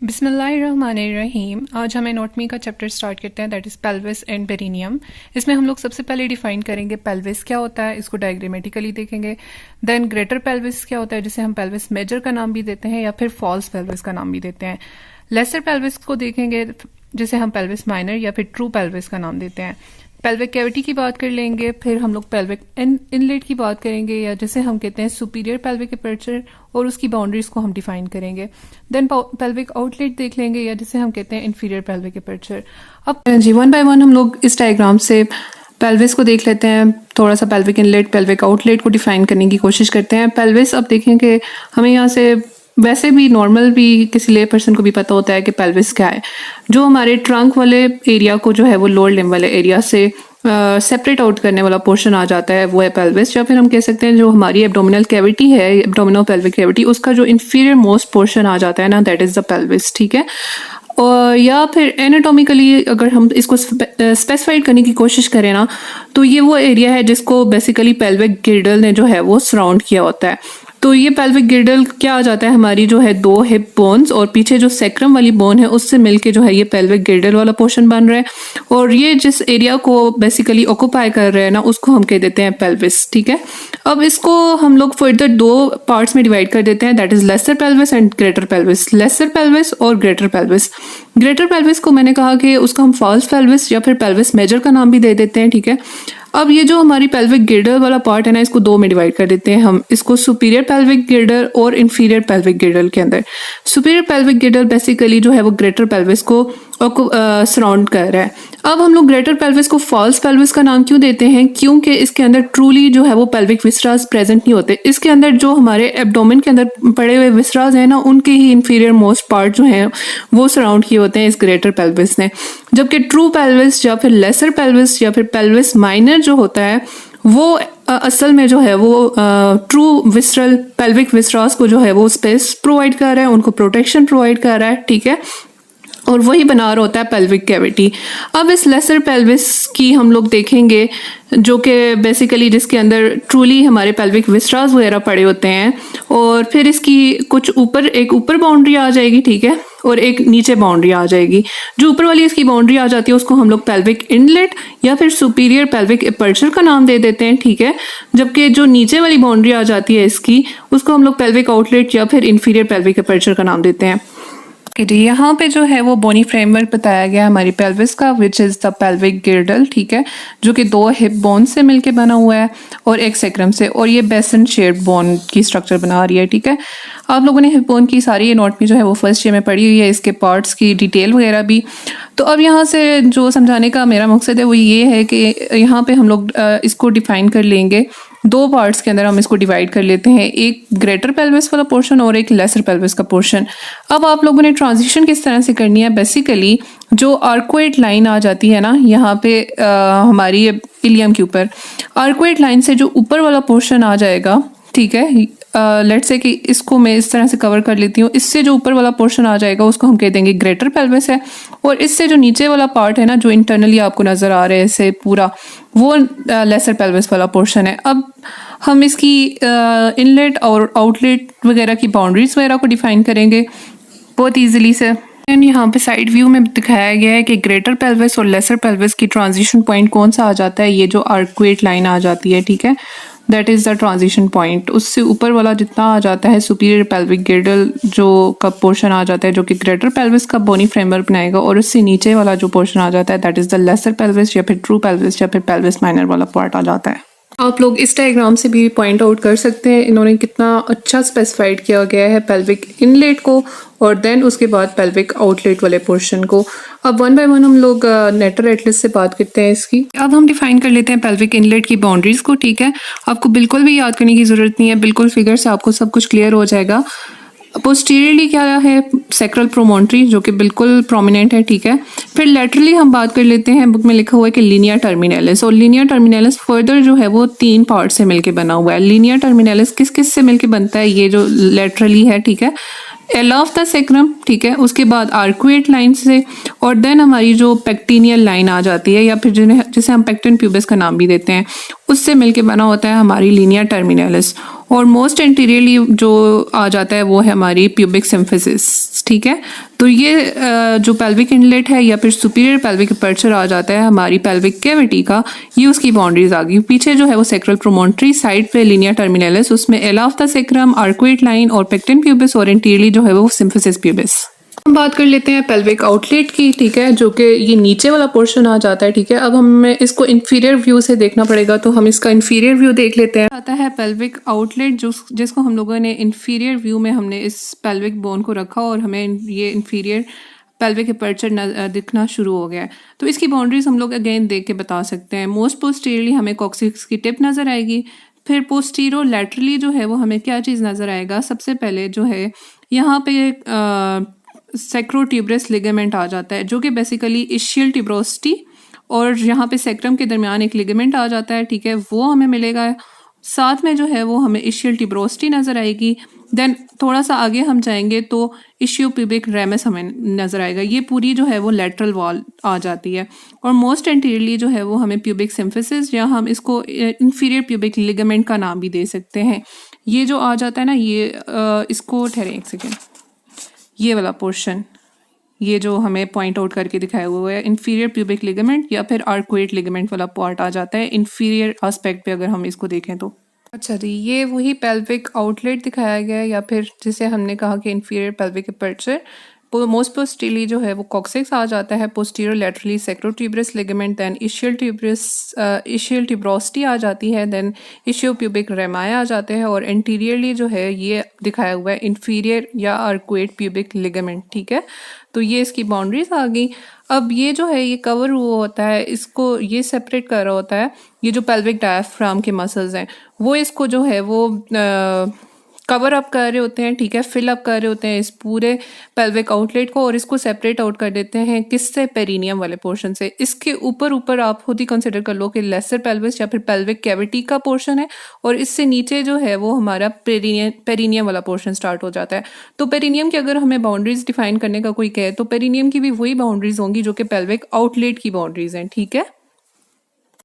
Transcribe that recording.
बिस्मिल्लाहिर्रहमानिर्रहीम। आज हम एनाटॉमी का चैप्टर स्टार्ट करते हैं, that is pelvis and perineum. इसमें हम लोग सबसे पहले डिफाइन करेंगे पेल्विस क्या होता है, इसको डायग्रामेटिकली देखेंगे। देन ग्रेटर पेल्विस क्या होता है, जिसे हम पेल्विस मेजर का नाम भी देते हैं या फिर फॉल्स पेल्विस का नाम भी देते हैं। लेसर पेल्विस को देखेंगे, जिसे हम पेल्विस माइनर या फिर ट्रू पेल्विस का नाम देते हैं। पेल्विक कैविटी की बात कर लेंगे, फिर हम लोग पेल्विक इनलेट की बात करेंगे या जिसे हम कहते हैं सुपीरियर पेल्विक अपर्चर, और उसकी बाउंड्रीज को हम डिफाइन करेंगे। देन पेल्विक आउटलेट देख लेंगे या जिसे हम कहते हैं इन्फीरियर पेल्विक अपर्चर। अब जी वन बाय वन हम लोग इस डायग्राम से पेल्विस को देख लेते हैं, थोड़ा सा पेल्विक इनलेट पेल्विक आउटलेट को डिफाइन करने की कोशिश करते हैं। पेल्विस अब देखेंगे, हमें यहाँ से वैसे भी नॉर्मल भी किसी ले पर्सन को भी पता होता है कि पेल्विस क्या है। जो हमारे ट्रंक वाले एरिया को जो है वो लोअर लिम्ब वाले एरिया से सेपरेट आउट करने वाला पोर्शन आ जाता है, वो है पेल्विस। या फिर हम कह सकते हैं जो हमारी एब्डोमिनल कैविटी है, एब्डोमिनो पेल्विक कैविटी, उसका जो इंफीरियर मोस्ट पोर्शन आ जाता है ना, दैट इज़ द पेल्विस। ठीक है, और या फिर एनाटॉमिकली अगर हम इसको स्पेसिफाइड करने की कोशिश करें ना, तो ये वो एरिया है जिसको बेसिकली पेल्विक गिर्डल ने जो है वो सराउंड किया होता है। तो ये पेल्विक गिर्डल क्या आ जाता है, हमारी जो है दो हिप बोन्स और पीछे जो सेक्रम वाली बोन है उससे मिलके जो है ये पेल्विक गिर्डल वाला पोर्शन बन रहा है। और ये जिस एरिया को बेसिकली ऑक्यूपाई कर रहे हैं ना, उसको हम कह देते हैं पेल्विस। ठीक है, अब इसको हम लोग फर्दर दो पार्ट्स में डिवाइड कर देते हैं, that is lesser pelvis and greater pelvis. Lesser pelvis और ग्रेटर पेल्विस। ग्रेटर पेल्विस को मैंने कहा कि उसका हम फॉल्स पेल्विस या फिर पेल्विस मेजर का नाम भी दे देते हैं। ठीक है, अब ये जो हमारी पेल्विक गिर्डल वाला पार्ट है ना, इसको दो में डिवाइड कर देते हैं हम, इसको सुपीरियर पेल्विक गिर्डल और इन्फीरियर पेल्विक गिर्डल के अंदर। सुपीरियर पेल्विक गिर्डल बेसिकली जो है वो ग्रेटर पेल्विस को सराउंड कर रहा है। अब हम लोग ग्रेटर पेल्विस को फॉल्स पेल्विस का नाम क्यों देते हैं, क्योंकि इसके अंदर ट्रूली जो है वो पेल्विक विसरास प्रेजेंट नहीं होते। इसके अंदर जो हमारे एब्डोमेन के अंदर पड़े हुए विसरास हैं ना, उनके ही इन्फीरियर मोस्ट पार्ट जो हैं वो सराउंड किए होते हैं इस ग्रेटर पेल्विस ने। जबकि ट्रू पेल्विस या फिर लेसर पेल्विस या फिर पेल्विस माइनर जो होता है वो असल में जो है वो ट्रू विसरल पेल्विक विसरास को जो है वो स्पेस प्रोवाइड कर रहा है, उनको प्रोटेक्शन प्रोवाइड कर रहा है। ठीक है, और वही बना रहा होता है पेल्विक कैविटी। अब इस लेसर पेल्विस की हम लोग देखेंगे, जो कि बेसिकली जिसके अंदर ट्रूली हमारे पेल्विक विसरास वगैरह पड़े होते हैं, और फिर इसकी कुछ ऊपर एक ऊपर बाउंड्री आ जाएगी। ठीक है, और एक नीचे बाउंड्री आ जाएगी। जो ऊपर वाली इसकी बाउंड्री आ जाती है उसको हम लोग पेल्विक इनलेट या फिर सुपीरियर पेल्विक अपर्चर का नाम दे देते हैं। ठीक है, जबकि जो नीचे वाली बाउंड्री आ जाती है इसकी, उसको हम लोग पेल्विक आउटलेट या फिर इन्फीरियर पेल्विक अपर्चर का नाम देते हैं। जी, यहाँ पे जो है वो बोनी फ्रेमवर्क बताया गया हमारी पेल्विस का, विच इज़ द पेल्विक गिर्डल। ठीक है, जो कि दो हिप बोन से मिलके बना हुआ है और एक सेक्रम से, और ये बेसन शेप्ड बोन की स्ट्रक्चर बना रही है। ठीक है, आप लोगों ने हिप बोन की सारी एनाटॉमी जो है वो फर्स्ट ईयर में पढ़ी हुई है, इसके पार्ट्स की डिटेल वगैरह भी। तो अब यहाँ से जो समझाने का मेरा मकसद है वो ये है कि यहाँ पे हम लोग इसको डिफाइन कर लेंगे, दो पार्ट्स के अंदर हम इसको डिवाइड कर लेते हैं, एक ग्रेटर पेल्विस वाला पोर्शन और एक लेसर पेल्विस का पोर्शन। अब आप लोगों ने ट्रांजिशन किस तरह से करनी है, बेसिकली जो आर्कोइड लाइन आ जाती है ना यहाँ पे हमारी इलियम के ऊपर, आर्कोइड लाइन से जो ऊपर वाला पोर्शन आ जाएगा, ठीक है, लेट्स से कि इसको मैं इस तरह से कवर कर लेती हूँ, इससे जो ऊपर वाला पोर्शन आ जाएगा उसको हम कह देंगे ग्रेटर पेल्विस है, और इससे जो नीचे वाला पार्ट है ना, जो इंटरनली आपको नज़र आ रहा है इससे पूरा, वो लेसर पेल्विस वाला पोर्शन है। अब हम इसकी इनलेट और आउटलेट वगैरह की बाउंड्रीज वगैरह को डिफाइन करेंगे बहुत ईजिली से। एंड यहाँ पे साइड व्यू में दिखाया गया है कि ग्रेटर पेल्विस और लेसर पेल्विस की ट्रांजिशन पॉइंट कौन सा आ जाता है, ये जो आर्कुएट लाइन आ जाती है। ठीक है, that is the transition point. उससे ऊपर वाला जितना आ जाता है सुपीरियर पेल्विक गिर्डल जो का पोर्शन आ जाता है, जो कि ग्रेटर पेल्विस का बोनी फ्रेमवर्क बनाएगा, और उससे नीचे वाला जो पोर्शन आ जाता है that is the lesser pelvis या फिर ट्रू पेल्विस या फिर पेल्विस माइनर वाला पार्ट आ जाता है। आप लोग इस डायग्राम से भी पॉइंट आउट कर सकते हैं इन्होंने कितना अच्छा स्पेसिफाइड किया गया है पेल्विक इनलेट को, और देन उसके बाद पेल्विक आउटलेट वाले पोर्शन को। अब वन बाय वन हम लोग नेटर एटलस से बात करते हैं इसकी। अब हम डिफाइन कर लेते हैं पेल्विक इनलेट की बाउंड्रीज को। ठीक है, आपको बिल्कुल भी याद करने की ज़रूरत नहीं है, बिल्कुल फिगर से आपको सब कुछ क्लियर हो जाएगा। पोस्टीरियरली क्या है, सैक्रल प्रोमोन्ट्री जो कि बिल्कुल प्रोमिनेंट है। ठीक है, फिर लेटरली हम बात कर लेते हैं, बुक में लिखा हुआ है कि लीनिया टर्मिनलिस, और लीनिया टर्मिनलिस फर्दर जो है वो तीन पार्ट से मिलके बना हुआ है। लीनिया टर्मिनलिस किस किस से मिलके बनता है, ये जो लेटरली है, ठीक है, एल ऑफ द सेक्रम, ठीक है, उसके बाद आर्कुएट लाइन से, और देन हमारी जो पेक्टिनियल लाइन आ जाती है या फिर जिसे हम पेक्टिन प्यूबिस का नाम भी देते हैं, उससे मिलके बना होता है हमारी लीनिया टर्मिनलिस। और मोस्ट एंटीरियरली जो आ जाता है वो है हमारी प्यूबिक सिम्फिसिस, ठीक है। तो ये जो पेल्विक इनलेट है या फिर सुपीरियर पेल्विक अपर्चर आ जाता है हमारी पेल्विक कैविटी का, ये उसकी बाउंड्रीज आ गई। पीछे जो है वो सेक्रल प्रोमोन्ट्री, साइड पे लिनिया टर्मिनलिस, उसमें एला of the sacrum, arcuate line और पेक्टिन प्यूबिस, और एंटीरियरली जो है वो सिम्फिसिस प्यूबिस। हम बात कर लेते हैं पेल्विक आउटलेट की, ठीक है, जो कि ये नीचे वाला पोर्शन आ जाता है, ठीक है। अब हमें इसको इन्फीरियर व्यू से देखना पड़ेगा, तो हम इसका इन्फीरियर व्यू देख लेते हैं। आता है पेल्विक आउटलेट, जिसको हम लोगों ने इन्फीरियर व्यू में हमने इस पेल्विक बोन को रखा और हमें ये इन्फीरियर पेल्विक अपर्चर दिखना शुरू हो गया है। तो इसकी बाउंड्रीज हम लोग अगेन देख के बता सकते हैं। मोस्ट पोस्टीरियरली हमें कॉक्सिक्स की टिप नज़र आएगी, फिर पोस्टीरो लैटरली जो है वो हमें क्या चीज़ नज़र आएगा, सबसे पहले जो है यहाँ पे सेक्रोट्यूबरस लिगामेंट आ जाता है, जो कि बेसिकली इशियल ट्यूबरोसिटी और यहाँ पे सेक्रम के दरमियान एक लिगामेंट आ जाता है, ठीक है, वो हमें मिलेगा। साथ में जो है वो हमें इशियल ट्यूबरोसिटी नज़र आएगी। देन थोड़ा सा आगे हम जाएंगे तो इशियोप्यूबिक रेमस हमें नज़र आएगा। ये पूरी जो है वो लेटरल वॉल आ जाती है। और मोस्ट एंटीरियरली जो है वो हमें प्यूबिक सिम्फिसिस, या हम इसको इंफीरियर प्यूबिक लिगामेंट का नाम भी दे सकते हैं, ये जो आ जाता है ना, ये इसको ठहरे एक सेकेंड, ये वाला पोर्शन, ये जो हमें पॉइंट आउट करके दिखाया हुआ है इंफीरियर प्यूबिक लिगामेंट या फिर आर्कुएट लिगामेंट वाला पार्ट आ जाता है इंफीरियर एस्पेक्ट पे अगर हम इसको देखें तो। अच्छा जी, ये वही पेल्विक आउटलेट दिखाया गया है, या फिर जिसे हमने कहा कि inferior pelvic aperture. Most posteriorly जो है वो कॉक्सिक्स आ जाता है, posterior laterally sacrotuberous ligament, then ischial tuberosity आ जाती है, देन इशियोप्यूबिक रेमाया आ जाते हैं, और एंटीरियरली जो है ये दिखाया हुआ है इंफीरियर या आर्कुएट प्यूबिक लिगामेंट, ठीक है। तो ये इसकी बाउंड्रीज आ गई। अब ये जो है ये कवर हुआ होता है, इसको ये सेपरेट कर रहा होता है, ये जो पेल्विक डायफ्राम के मसल्स हैं वो इसको जो है वो कवर अप कर रहे होते हैं, ठीक है, फिल अप कर रहे होते हैं इस पूरे पेल्विक आउटलेट को, और इसको सेपरेट आउट कर देते हैं किससे, पेरिनियम वाले पोर्शन से। इसके ऊपर आप खुद ही कंसिडर कर लो कि लेसर पेल्विस या फिर पेल्विक कैविटी का पोर्शन है, और इससे नीचे जो है वो हमारा पेरिनियम वाला पोर्शन स्टार्ट हो जाता है। तो पेरिनियम की अगर हमें बाउंड्रीज डिफाइन करने का कोई कहे तो पेरिनियम की भी वही बाउंड्रीज होंगी जो कि पेल्विक आउटलेट की बाउंड्रीज हैं, ठीक है।